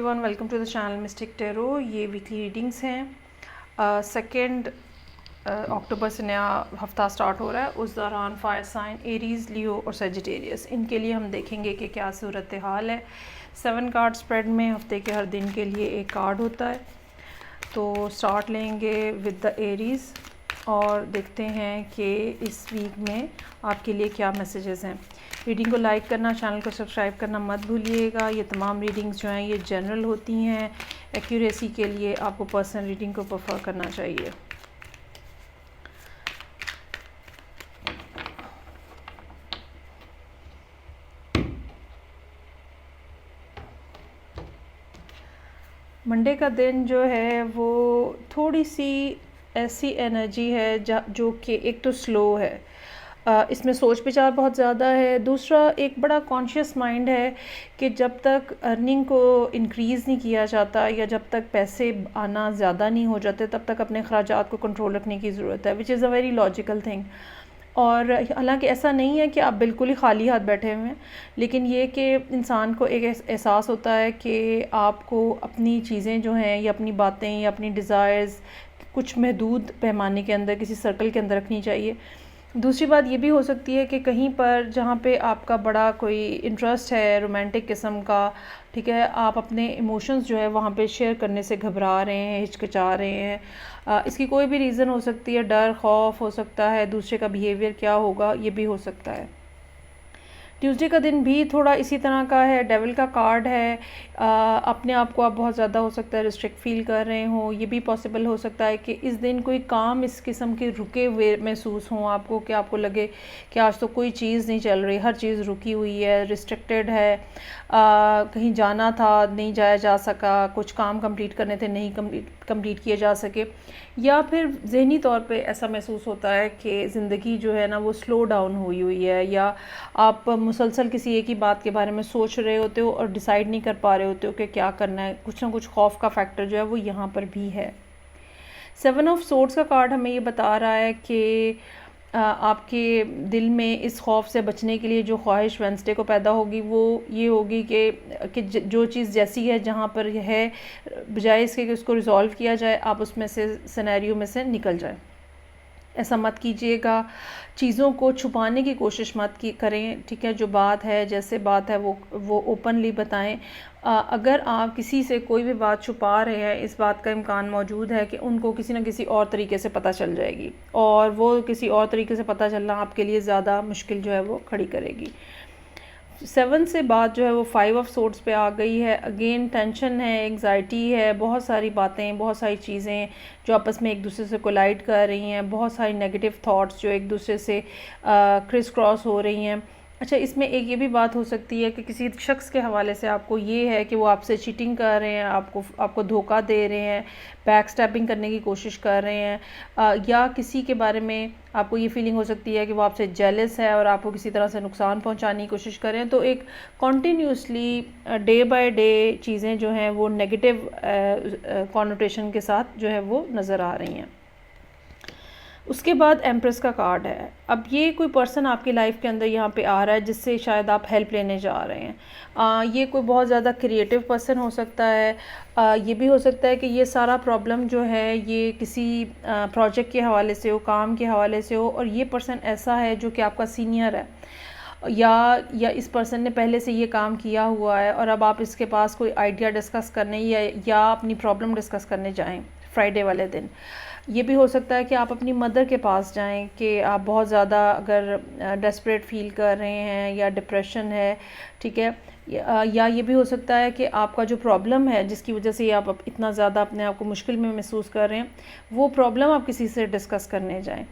Everyone, welcome to the channel mystic tarot. ये weekly readings हैं। 2 अक्टूबर से नया हफ्ता स्टार्ट हो रहा है। उस दौरान फायर साइन एरीज़, लियो और सेजिटेरियस, इनके लिए हम देखेंगे कि क्या सूरत हाल है। 7 कार्ड स्प्रेड में हफ्ते के हर दिन के लिए एक कार्ड होता है। तो स्टार्ट लेंगे विद द एरीज़ और देखते हैं कि इस वीक में आपके लिए क्या मैसेजेस हैं। रीडिंग को लाइक करना, चैनल को सब्सक्राइब करना मत भूलिएगा। ये तमाम रीडिंग्स जो हैं ये जनरल होती हैं। एक्यूरेसी के लिए आपको पर्सनल रीडिंग को प्रेफर करना चाहिए। मंडे का दिन जो है वो थोड़ी सी ऐसी एनर्जी है जो कि एक तो स्लो है, इसमें सोच विचार बहुत ज़्यादा है। दूसरा, एक बड़ा कॉन्शियस माइंड है कि जब तक अर्निंग को इंक्रीज़ नहीं किया जाता या जब तक पैसे आना ज़्यादा नहीं हो जाते तब तक अपने अखराजात को कंट्रोल रखने की ज़रूरत है, which is a very logical thing. और हालांकि ऐसा नहीं है कि आप बिल्कुल ही खाली हाथ बैठे हुए हैं, लेकिन ये कि इंसान को एक एहसास होता है कि आपको अपनी चीज़ें जो हैं या अपनी बातें या अपनी डिज़ायर्स कुछ महदूद पैमाने के अंदर, किसी सर्कल के अंदर रखनी चाहिए। दूसरी बात ये भी हो सकती है कि कहीं पर जहाँ पे आपका बड़ा कोई इंटरेस्ट है रोमांटिक किस्म का, ठीक है, आप अपने इमोशंस जो है वहाँ पे शेयर करने से घबरा रहे हैं, हिचकिचा रहे हैं। इसकी कोई भी रीज़न हो सकती है, डर, खौफ हो सकता है, दूसरे का बिहेवियर क्या होगा ये भी हो सकता है। ट्यूसडे का दिन भी थोड़ा इसी तरह का है। डेविल का कार्ड है। अपने आप को आप बहुत ज़्यादा हो सकता है रिस्ट्रिक्ट फील कर रहे हो। ये भी पॉसिबल हो सकता है कि इस दिन कोई काम इस किस्म के रुके हुए महसूस हों आपको, कि आपको लगे कि आज तो कोई चीज़ नहीं चल रही, हर चीज़ रुकी हुई है, रिस्ट्रिक्टेड है। कहीं जाना था नहीं जाया जा सका, कुछ काम कंप्लीट करने थे नहीं कंप्लीट किए जा सके, या फिर ज़हनी तौर पे ऐसा महसूस होता है कि ज़िंदगी जो है ना वो स्लो डाउन हुई है, या आप मुसलसल किसी एक ही बात के बारे में सोच रहे होते हो और डिसाइड नहीं कर पा रहे होते हो कि क्या करना है। कुछ ना कुछ खौफ का फैक्टर जो है वो यहाँ पर भी है। 7 ऑफ सोर्ड्स का कार्ड हमें ये बता रहा है कि आपके दिल में इस खौफ से बचने के लिए जो ख्वाहिश वेंसडे को पैदा होगी वो ये होगी कि जो चीज़ जैसी है जहाँ पर है, बजाय इसके कि उसको रिज़ॉल्व किया जाए, आप उसमें से सिनेरियो में से निकल जाए। ऐसा मत कीजिएगा, चीज़ों को छुपाने की कोशिश मत करें, ठीक है। जो बात है, जैसे बात है वो ओपनली बताएं। अगर आप किसी से कोई भी बात छुपा रहे हैं, इस बात का इम्कान मौजूद है कि उनको किसी न किसी और तरीके से पता चल जाएगी, और वो किसी और तरीके से पता चलना आपके लिए ज़्यादा मुश्किल जो है वो खड़ी करेगी। 7 से बात जो है वो 5 ऑफ सोर्ड्स पे आ गई है। अगेन टेंशन है, एंग्जाइटी है, बहुत सारी बातें, बहुत सारी चीज़ें जो आपस में एक दूसरे से कोलाइड कर रही हैं, बहुत सारी नेगेटिव थॉट्स जो एक दूसरे से क्रिस क्रॉस हो रही हैं। अच्छा, इसमें एक ये भी बात हो सकती है कि किसी शख्स के हवाले से आपको ये है कि वो आपसे चीटिंग कर रहे हैं, आपको धोखा दे रहे हैं, बैक स्टैपिंग करने की कोशिश कर रहे हैं, या किसी के बारे में आपको ये फीलिंग हो सकती है कि वो आपसे जेलस है और आपको किसी तरह से नुकसान पहुंचाने की कोशिश कर रहे हैं। तो एक कॉन्टीन्यूसली डे बाय डे चीज़ें जो हैं वो नेगेटिव कॉनोटेशन के साथ जो है वो नज़र आ रही हैं। उसके बाद एम्प्रेस का कार्ड है। अब ये कोई पर्सन आपकी लाइफ के अंदर यहाँ पे आ रहा है जिससे शायद आप हेल्प लेने जा रहे हैं। ये कोई बहुत ज़्यादा क्रिएटिव पर्सन हो सकता है। ये भी हो सकता है कि ये सारा प्रॉब्लम जो है ये किसी प्रोजेक्ट के हवाले से हो, काम के हवाले से हो, और ये पर्सन ऐसा है जो कि आपका सीनियर है, या इस पर्सन ने पहले से ये काम किया हुआ है और अब आप इसके पास कोई आइडिया डिस्कस करने या अपनी प्रॉब्लम डिस्कस करने जाएं फ्राइडे वाले दिन। ये भी हो सकता है कि आप अपनी मदर के पास जाएं कि आप बहुत ज़्यादा अगर डेस्परेट फील कर रहे हैं या डिप्रेशन है, ठीक है। या ये भी हो सकता है कि आपका जो प्रॉब्लम है जिसकी वजह से आप इतना ज़्यादा अपने आप को मुश्किल में महसूस कर रहे हैं, वो प्रॉब्लम आप किसी से डिस्कस करने जाएं।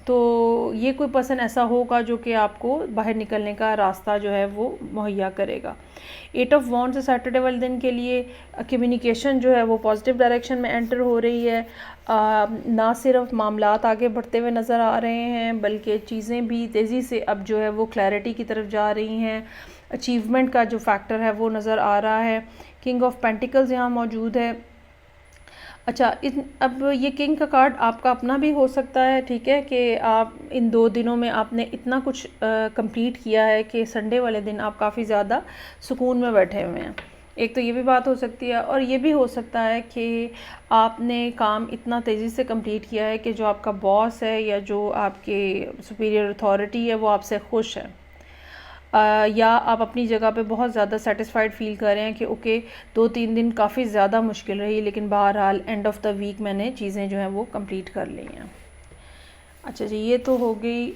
तो ये कोई पर्सन ऐसा होगा जो कि आपको बाहर निकलने का रास्ता जो है वो मुहैया करेगा। 8 ऑफ वॉन्ड्स सैटरडे वाले दिन के लिए कम्युनिकेशन जो है वो पॉजिटिव डायरेक्शन में एंटर हो रही है। ना सिर्फ मामलात आगे बढ़ते हुए नज़र आ रहे हैं, बल्कि चीज़ें भी तेज़ी से अब जो है वो क्लैरिटी की तरफ जा रही हैं। अचीवमेंट का जो फैक्टर है वो नज़र आ रहा है। किंग ऑफ पेंटिकल्स यहाँ मौजूद है। अच्छा, अब ये किंग का कार्ड आपका अपना भी हो सकता है, ठीक है, कि आप इन 2 दिनों में आपने इतना कुछ कंप्लीट किया है कि संडे वाले दिन आप काफ़ी ज़्यादा सुकून में बैठे हुए हैं। एक तो ये भी बात हो सकती है, और ये भी हो सकता है कि आपने काम इतना तेज़ी से कंप्लीट किया है कि जो आपका बॉस है या जो आपके सुपीरियर अथॉरिटी है वो आपसे खुश है। या आप अपनी जगह पे बहुत ज़्यादा सेटिस्फाइड फ़ील कर रहे हैं कि ओके 2-3 दिन काफ़ी ज़्यादा मुश्किल रही, लेकिन बहरहाल एंड ऑफ़ द वीक मैंने चीज़ें जो हैं वो कंप्लीट कर ली हैं। अच्छा जी, ये तो हो गई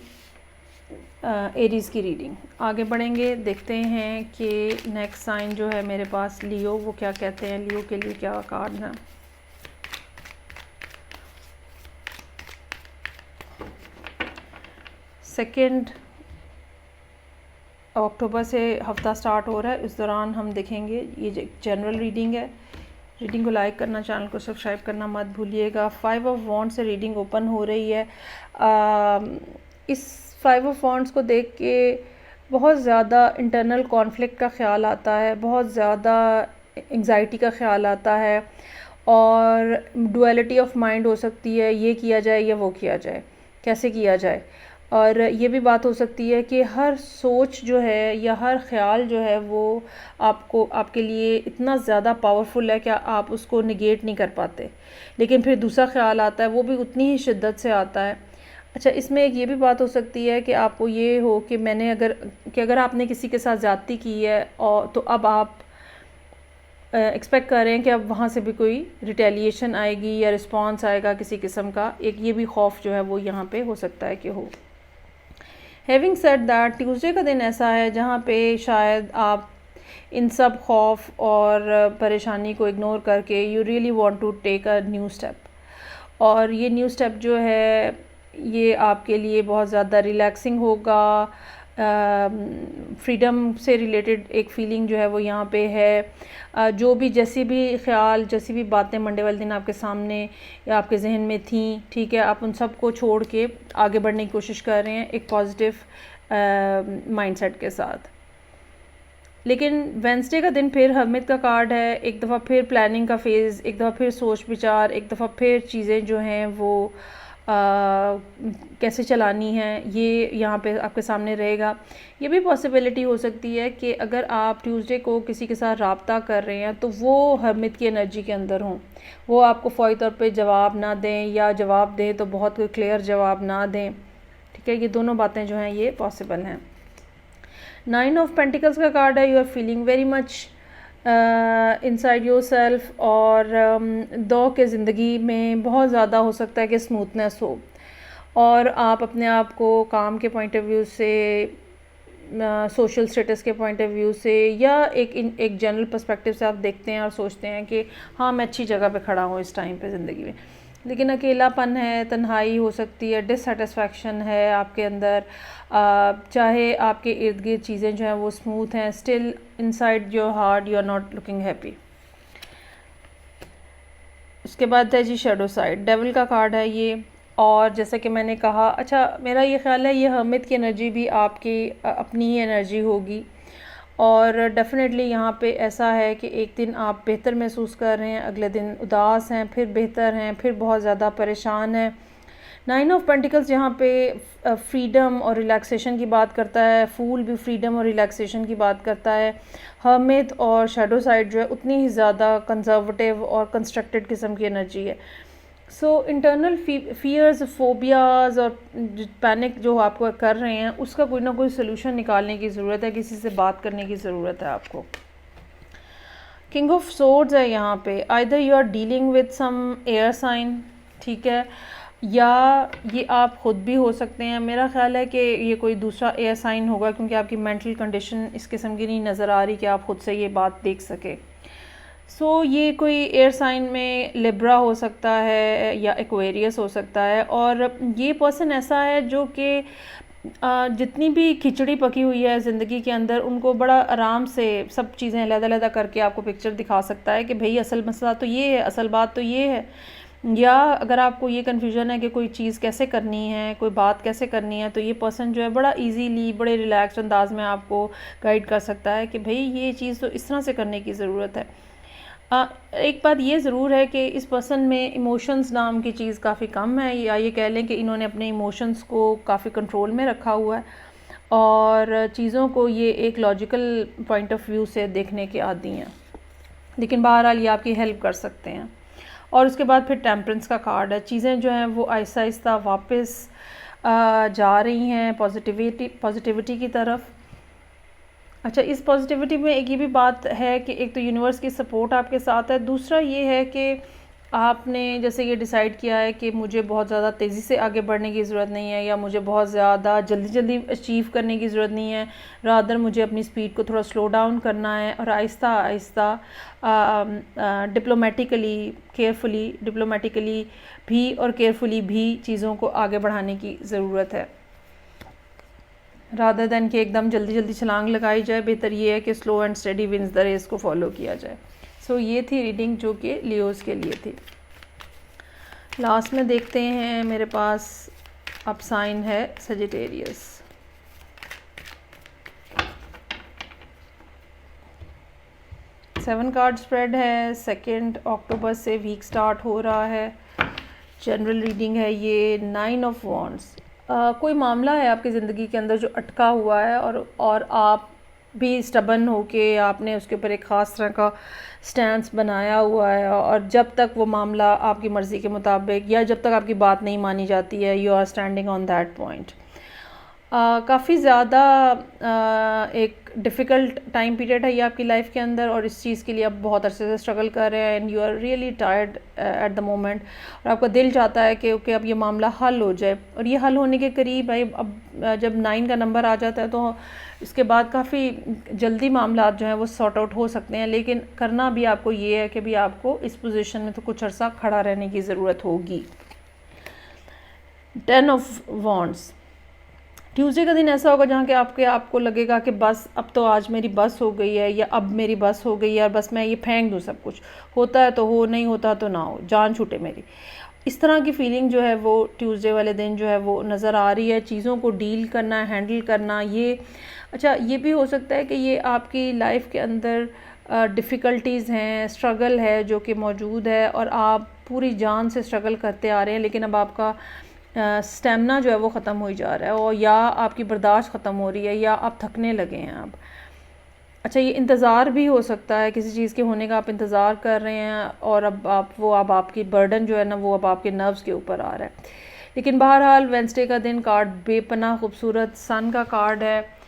एरीज़ की रीडिंग। आगे बढ़ेंगे, देखते हैं कि नेक्स्ट साइन जो है मेरे पास लियो, वो क्या कहते हैं, लियो के लिए क्या कार्ड है। सेकेंड अक्टूबर से हफ्ता स्टार्ट हो रहा है, इस दौरान हम देखेंगे, ये जनरल रीडिंग है। रीडिंग को लाइक करना, चैनल को सब्सक्राइब करना मत भूलिएगा। 5 ऑफ वॉन्ड्स से रीडिंग ओपन हो रही है। इस 5 ऑफ वॉन्ड्स को देख के बहुत ज़्यादा इंटरनल कॉन्फ्लिक्ट का ख़्याल आता है, बहुत ज़्यादा एंग्जाइटी का ख़्याल आता है, और डुअलिटी ऑफ माइंड हो सकती है, ये किया जाए या वो किया जाए, कैसे किया जाए। और ये भी बात हो सकती है कि हर सोच जो है या हर ख्याल जो है वो आपके लिए इतना ज़्यादा पावरफुल है कि आप उसको निगेट नहीं कर पाते, लेकिन फिर दूसरा ख्याल आता है वो भी उतनी ही शिद्दत से आता है। अच्छा, इसमें एक ये भी बात हो सकती है कि आपको ये हो कि अगर आपने किसी के साथ ज़्यादती की है, और तो अब आप एक्सपेक्ट कर रहे हैं कि अब वहाँ से भी कोई रिटेलिएशन आएगी या रिस्पॉन्स आएगा किसी किस्म का, एक ये भी खौफ जो है वो यहाँ पे हो सकता है कि हो। हैविंग सेड दैट, ट्यूसडे का दिन ऐसा है जहाँ पे शायद आप इन सब खौफ और परेशानी को इग्नोर करके you really want to take a new step, और ये न्यू स्टेप जो है ये आपके लिए बहुत ज़्यादा रिलैक्सिंग होगा। फ्रीडम से रिलेटेड एक फ़ीलिंग जो है वो यहाँ पे है। जो भी जैसी भी ख्याल, जैसी भी बातें मंडे वाले दिन आपके सामने या आपके जहन में थी, ठीक है, आप उन सब को छोड़ के आगे बढ़ने की कोशिश कर रहे हैं एक पॉजिटिव माइंडसेट के साथ। लेकिन वेंसडे का दिन फिर हर्मिट का कार्ड है, एक दफ़ा फिर प्लानिंग का फेज़, एक दफ़ा फिर सोच विचार, एक दफ़ा फिर चीज़ें जो हैं वो कैसे चलानी है ये यहाँ पे आपके सामने रहेगा। ये भी पॉसिबिलिटी हो सकती है कि अगर आप ट्यूसडे को किसी के साथ राब्ता कर रहे हैं तो वो हर्मिट की एनर्जी के अंदर हों, वो आपको फ़ौरी तौर पे जवाब ना दें, या जवाब दें तो बहुत कोई क्लियर जवाब ना दें, ठीक है। ये दोनों बातें जो हैं ये पॉसिबल हैं। 9 ऑफ पेंटिकल्स का कार्ड है, you are feeling very much inside yourself, और दो के ज़िंदगी में बहुत ज़्यादा हो सकता है कि स्मूथनेस हो, और आप अपने आप को काम के पॉइंट ऑफ व्यू से, सोशल स्टेटस के पॉइंट ऑफ व्यू से, या एक जनरल पर्सपेक्टिव से आप देखते हैं और सोचते हैं कि हाँ मैं अच्छी जगह पे खड़ा हूँ इस टाइम पे ज़िंदगी में। लेकिन अकेलापन है, तन्हाई हो सकती है, डिससेटिस्फैक्शन है आपके अंदर, चाहे आपके इर्द गिर्द चीज़ें जो हैं वो स्मूथ हैं, still inside your heart you are not looking happy. उसके बाद है जी शैडो साइड, डेविल का कार्ड है ये, और जैसा कि मैंने कहा, अच्छा मेरा ये ख्याल है ये हर्मिट की एनर्जी भी आपकी अपनी ही एनर्जी होगी, और डेफिनेटली यहाँ पे ऐसा है कि एक दिन आप बेहतर महसूस कर रहे हैं, अगले दिन उदास हैं, फिर बेहतर हैं, फिर बहुत ज़्यादा परेशान हैं। 9 ऑफ पेंटिकल्स यहाँ पे फ्रीडम और रिलैक्सेशन की बात करता है, फूल भी फ्रीडम और रिलैक्सेशन की बात करता है। हर्मिट और शैडो साइड जो है उतनी ही ज़्यादा कंजर्वेटिव और कंस्ट्रक्टेड किस्म की एनर्जी है। सो इंटरनल फियर्स, फोबियाज और पैनिक जो आपको कर रहे हैं उसका कोई ना कोई सोल्यूशन निकालने की ज़रूरत है, किसी से बात करने की ज़रूरत है आपको। किंग ऑफ सोर्ड्स है यहाँ पे, either you are dealing with some air sign, ठीक है, या ये आप ख़ुद भी हो सकते हैं। मेरा ख्याल है कि ये कोई दूसरा एयर साइन होगा, क्योंकि आपकी मेंटल कंडीशन इस किस्म की नहीं नज़र आ रही कि आप ख़ुद से ये बात देख सके। सो ये कोई एयर साइन में लिब्रा हो सकता है या एक्वेरियस हो सकता है, और ये पर्सन ऐसा है जो कि जितनी भी खिचड़ी पकी हुई है ज़िंदगी के अंदर उनको बड़ा आराम से सब चीज़ें अलग-अलग करके आपको पिक्चर दिखा सकता है कि भाई असल मसला तो ये है, असल बात तो ये है। या अगर आपको ये कन्फ्यूजन है कि कोई चीज़ कैसे करनी है, कोई बात कैसे करनी है, तो ये पर्सन जो है बड़ा इजीली, बड़े रिलैक्स अंदाज में आपको गाइड कर सकता है कि भाई ये चीज़ तो इस तरह से करने की ज़रूरत है। एक बात ये ज़रूर है कि इस पर्सन में इमोशंस नाम की चीज़ काफ़ी कम है, या ये कह लें कि इन्होंने अपने इमोशंस को काफ़ी कंट्रोल में रखा हुआ है, और चीज़ों को ये एक लॉजिकल पॉइंट ऑफ व्यू से देखने के आदी हैं। लेकिन बहरहाल ये आपकी हेल्प कर सकते हैं। और उसके बाद फिर टेम्परेंस का कार्ड है। चीज़ें जो हैं वो आहिस्ता आहिस्ता वापस जा रही हैं पॉजिटिविटी की तरफ। अच्छा, इस पॉजिटिविटी में एक ये भी बात है कि एक तो यूनिवर्स की सपोर्ट आपके साथ है, दूसरा ये है कि आपने जैसे ये डिसाइड किया है कि मुझे बहुत ज़्यादा तेज़ी से आगे बढ़ने की ज़रूरत नहीं है, या मुझे बहुत ज़्यादा जल्दी जल्दी अचीव करने की ज़रूरत नहीं है, रादर मुझे अपनी स्पीड को थोड़ा स्लो डाउन करना है और आहिस्ता आहिस्ता डिप्लोमेटिकली भी और केयरफुली भी चीज़ों को आगे बढ़ाने की ज़रूरत है, रादर दैन कि एकदम जल्दी जल्दी छलांग लगाई जाए। बेहतर ये है कि slow and steady wins the race को फॉलो किया जाए। सो ये थी रीडिंग जो कि लियोज़ के लिए थी। लास्ट में देखते हैं, मेरे पास अब साइन है सजिटेरियस। सेवन कार्ड स्प्रेड है, 2 अक्टूबर से वीक स्टार्ट हो रहा है। जनरल रीडिंग है ये। 9 ऑफ वॉन्ड्स। कोई मामला है आपकी ज़िंदगी के अंदर जो अटका हुआ है और आप भी स्टबन हो के आपने उसके ऊपर एक ख़ास तरह का स्टैंस बनाया हुआ है, और जब तक वो मामला आपकी मर्ज़ी के मुताबिक या जब तक आपकी बात नहीं मानी जाती है, you are standing on that point. काफ़ी ज़्यादा एक डिफ़िकल्ट टाइम पीरियड है ये आपकी लाइफ के अंदर, और इस चीज़ के लिए आप बहुत अरसे से स्ट्रगल कर रहे हैं and you are really tired at the moment, और आपका दिल चाहता है कि ओके अब ये मामला हल हो जाए, और ये हल होने के करीब है। अब जब 9 का नंबर आ जाता है तो इसके बाद काफ़ी जल्दी मामला जो हैं वो सॉर्ट आउट हो सकते हैं, लेकिन करना भी आपको ये है कि भी आपको इस पोजीशन में तो कुछ अर्सा खड़ा रहने की ज़रूरत होगी। 10 ऑफ वॉन्ड्स। ट्यूसडे का दिन ऐसा होगा जहाँ के आपको लगेगा कि बस अब तो आज मेरी बस हो गई है, या अब मेरी बस हो गई है और बस मैं ये फेंक दूँ सब कुछ, होता है तो हो, नहीं होता तो ना हो, जान छूटे मेरी। इस तरह की फीलिंग जो है वो ट्यूसडे वाले दिन जो है वो नज़र आ रही है। चीज़ों को डील करना, हैंडल करना, ये अच्छा ये भी हो सकता है कि ये आपकी लाइफ के अंदर डिफ़िकल्टीज़ हैं, स्ट्रगल है जो कि मौजूद है, और आप पूरी जान से स्ट्रगल करते आ रहे हैं, लेकिन अब आपका स्टेमिना जो है वो ख़त्म हो जा रहा है, और या आपकी बर्दाश्त ख़त्म हो रही है, या आप थकने लगे हैं अब। अच्छा, ये इंतज़ार भी हो सकता है, किसी चीज़ के होने का आप इंतज़ार कर रहे हैं, और अब आपकी बर्डन जो है ना वो अब आपके नर्व्स के ऊपर आ रहा है। लेकिन बहरहाल वेडनेसडे का दिन कार्ड बेपनाह खूबसूरत सन का कार्ड है।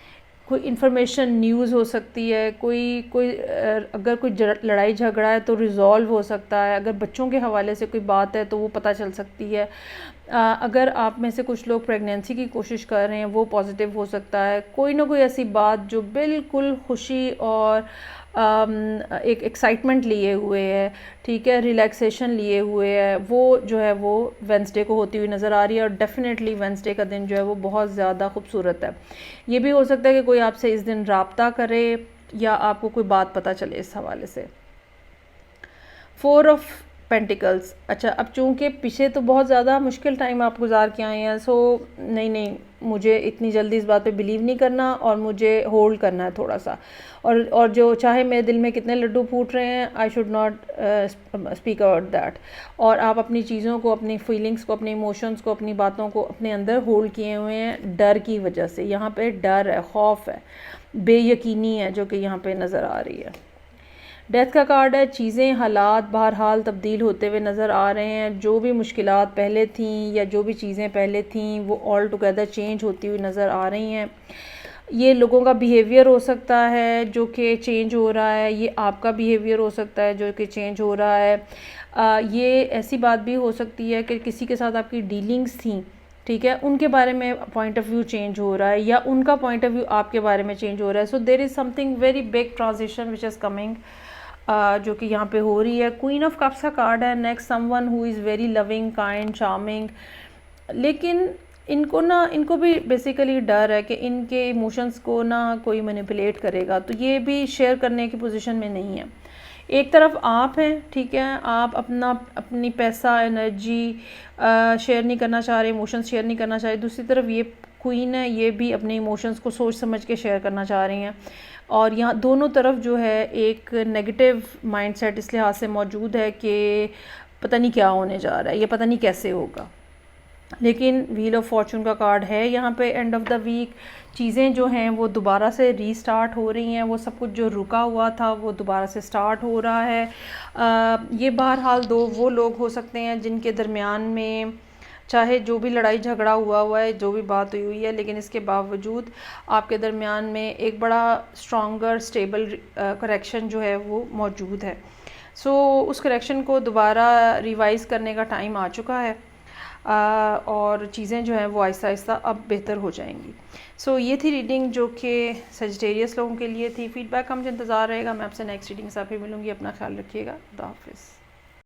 कोई इन्फॉर्मेशन न्यूज़ हो सकती है, अगर कोई लड़ाई झगड़ा है तो रिज़ॉल्व हो सकता है, अगर बच्चों के हवाले से कोई बात है तो वो पता चल सकती है, अगर आप में से कुछ लोग प्रेगनेंसी की कोशिश कर रहे हैं वो पॉजिटिव हो सकता है। कोई ना कोई ऐसी बात जो बिल्कुल खुशी और एक एक्साइटमेंट लिए हुए है, ठीक है, रिलैक्सेशन लिए हुए है, वो जो है वो वेडनेसडे को होती हुई नज़र आ रही है, और डेफिनेटली वेडनेसडे का दिन जो है वो बहुत ज़्यादा खूबसूरत है। ये भी हो सकता है कि कोई आपसे इस दिन राब्ता करे या आपको कोई बात पता चले इस हवाले से। 4 ऑफ पेंटिकल्स। अच्छा, अब चूँकि पीछे तो बहुत ज़्यादा मुश्किल टाइम आप गुजार के आए हैं, सो नहीं मुझे इतनी जल्दी इस बात पे बिलीव नहीं करना, और मुझे होल्ड करना है थोड़ा सा, और जो चाहे मेरे दिल में कितने लड्डू फूट रहे हैं, I should not speak out that. और आप अपनी चीज़ों को, अपनी फीलिंग्स को, अपने इमोशंस को, अपनी बातों को अपने अंदर होल्ड किए हुए हैं डर की वजह से। यहाँ पे डर है, खौफ है, बेयकीनी है जो कि यहाँ पे नज़र आ रही है। डेथ का कार्ड है। चीज़ें, हालात बहरहाल तब्दील होते हुए नज़र आ रहे हैं। जो भी मुश्किलात पहले थीं या जो भी चीज़ें पहले थीं वो ऑल टुगेदर चेंज होती हुई नज़र आ रही हैं। ये लोगों का बिहेवियर हो सकता है जो कि चेंज हो रहा है, ये आपका बिहेवियर हो सकता है जो कि चेंज हो रहा है। ये ऐसी बात भी हो सकती है कि किसी के साथ आपकी डीलिंग्स थी, ठीक है, उनके बारे में पॉइंट ऑफ व्यू चेंज हो रहा है, या उनका पॉइंट ऑफ व्यू आपके बारे में चेंज हो रहा है। So there is something very big transition which is coming, जो कि यहाँ पे हो रही है। क्वीन ऑफ कप्स का कार्ड है। Next someone who is very loving, kind, charming, लेकिन इनको भी बेसिकली डर है कि इनके इमोशंस को ना कोई मैनिपुलेट करेगा, तो ये भी शेयर करने की पोजीशन में नहीं है। एक तरफ आप हैं, ठीक है, आप अपनी पैसा, एनर्जी शेयर नहीं करना चाह रहे, इमोशंस शेयर नहीं करना चाह रहे। दूसरी तरफ ये क्वीन है, ये भी अपने इमोशंस को सोच समझ के शेयर करना चाह रही हैं, और यहाँ दोनों तरफ जो है एक नेगेटिव माइंडसेट इस लिहाज से मौजूद है कि पता नहीं क्या होने जा रहा है, ये पता नहीं कैसे होगा। लेकिन व्हील ऑफ फॉर्चून का कार्ड है यहाँ पे एंड ऑफ द वीक। चीज़ें जो हैं वो दोबारा से रीस्टार्ट हो रही हैं, वो सब कुछ जो रुका हुआ था वो दोबारा से स्टार्ट हो रहा है। ये बहरहाल दो वो लोग हो सकते हैं जिनके दरमियान में चाहे जो भी लड़ाई झगड़ा हुआ है, जो भी बात हुई है, लेकिन इसके बावजूद आपके दरमियान में एक बड़ा स्ट्रॉन्गर स्टेबल करेक्शन जो है वो मौजूद है। सो उस करेक्शन को दोबारा रिवाइज़ करने का टाइम आ चुका है और चीज़ें जो हैं वो आहिस्ता आहिस्ता अब बेहतर हो जाएंगी। सो ये थी रीडिंग जो कि सजिटेरियस लोगों के लिए थी। फीडबैक का मुझे इंतज़ार रहेगा। मैं आपसे नेक्स्ट रीडिंग के साथ फिर मिलूँगी। अपना ख्याल रखिएगा। खुदा हाफिज़।